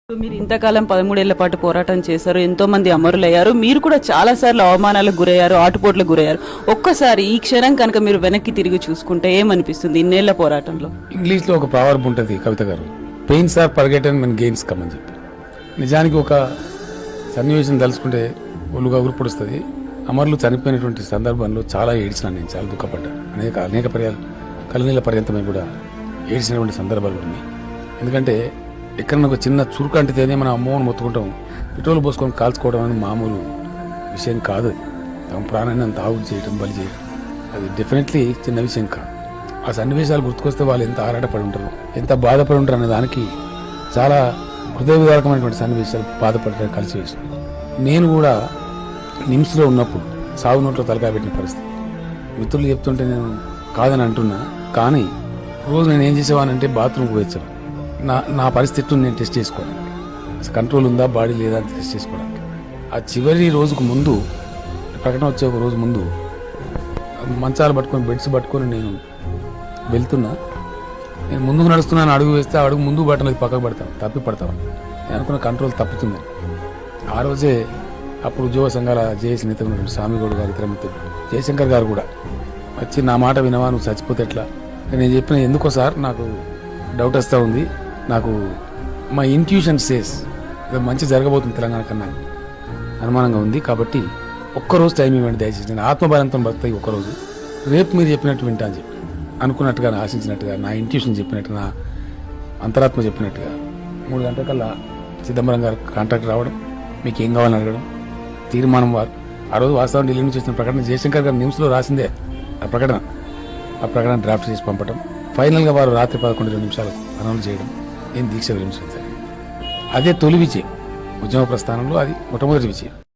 మీరు ఇంతకాలం 13 ఏళ్ల పాటు పోరాటం చేశారు, ఎంతో మంది అమరులయ్యారు, మీరు కూడా చాలా సార్లు అవమానాలకు గురయ్యారు, ఆటుపోట్లకు గురయ్యారు. ఒక్కసారి ఈ క్షణం కనుక మీరు వెనక్కి తిరిగి చూసుకుంటే ఏమనిపిస్తుంది ఇన్నేళ్ల పోరాటంలో? ఇంగ్లీష్లో ఒక ప్రావర్బ్ ఉంటుంది కవిత గారు, pains are forgotten men gains come అని చెప్పి. నిజానికి ఒక సన్నివేశం తలుచుకుంటే ఒళ్ళుగా ఉరుపొడుస్తుంది. అమరులు చనిపోయినటువంటి సందర్భంలో చాలా ఏడ్చినాను, నేను చాలా దుఃఖపడ్డాను. అనేక పర్యాలు కలనీళ్ళ పర్యంతమై కూడా ఏడ్చినటువంటి సందర్భాలు ఉన్నాయి. ఎందుకంటే ఎక్కడన్నా ఒక చిన్న చురుకు అంటితేనే మనం అమ్మోని మొత్తుకుంటాం, పెట్రోల్ పోసుకొని కాల్చుకోవడం అనేది మామూలు విషయం కాదు. తమ ప్రాణాన్ని అంత ఆవులు చేయడం, బలి చేయడం అది డెఫినెట్లీ చిన్న విషయం కాదు. ఆ సన్నివేశాలు గుర్తుకొస్తే వాళ్ళు ఎంత ఆరాటపడి ఉంటారు, ఎంత బాధపడి ఉంటారు అనే దానికి చాలా హృదయ విదారకమైనటువంటి సన్నివేశాలు బాధపడడం కలిసి వేసిన. నేను కూడా నిమ్స్లో ఉన్నప్పుడు సాగు నోట్లో తలకాయ పెట్టిన పరిస్థితి. మిత్రులు చెప్తుంటే నేను కాదని అంటున్నా, కానీ రోజు నేను ఏం చేసేవానంటే బాత్రూమ్కి వచ్చాను. నా పరిస్థితిని నేను టెస్ట్ చేసుకోవడానికి, అసలు కంట్రోల్ ఉందా బాడీ లేదా అని టెస్ట్ చేసుకోవడానికి. ఆ చివరి రోజుకు ముందు, ప్రకటన వచ్చే ఒక రోజు ముందు మంచాలు పట్టుకొని బెడ్స్ పట్టుకొని నేను వెళ్తున్నా. నేను ముందుకు నడుస్తున్నాను, అడుగు వేస్తే ఆ అడుగు ముందుకు పట్టలేదు, పక్కకు పడతాను, తప్పి పడతాను. నేను అనుకున్న కంట్రోల్ తప్పుతుంది. ఆ రోజే అప్పుడు ఉద్యోగ సంఘాల జేఏసీ నేత ఉన్నటువంటి స్వామిగౌడ్ గారు, ఇతర మిత్రులు, జయశంకర్ గారు కూడా వచ్చి నా మాట వినవా, నువ్వు చచ్చిపోతే ఎట్లా? నేను చెప్పిన, ఎందుకో సార్ నాకు డౌట్ వస్తూ ఉంది, నాకు మా ఇంట్యూషన్ సేస్ మంచి జరగబోతుంది తెలంగాణ కన్నా అనుమానంగా ఉంది, కాబట్టి ఒక్కరోజు టైం ఇవ్వండి దయచేసి, నేను ఆత్మబలంతో బతాయి ఒక్కరోజు, రేపు మీరు చెప్పినట్టు వింటా అని చెప్పి అనుకున్నట్టుగా, ఆశించినట్టుగా, నా ఇంట్యూషన్ చెప్పినట్టుగా, నా అంతరాత్మ చెప్పినట్టుగా 3 గంటలకల్లా చిదంబరం గారు కాంట్రాక్ట్ రావడం, మీకు ఏం కావాలని అడగడం, తీర్మానం వారు ఆ రోజు వాస్తవం ఢిల్లీ నుంచి వచ్చిన ప్రకటన జయశంకర్ గారు న్యూస్లో రాసిందే ఆ ప్రకటన డ్రాఫ్ట్ చేసి పంపడం, ఫైనల్గా వారు రాత్రి 11 నిమిషాలకు అనౌన్స్ చేయడం, నేను దీక్ష విరమించాను. అదే తొలి విజయం ఉద్యమ ప్రస్థానంలో, అది మొట్టమొదటి విజయం.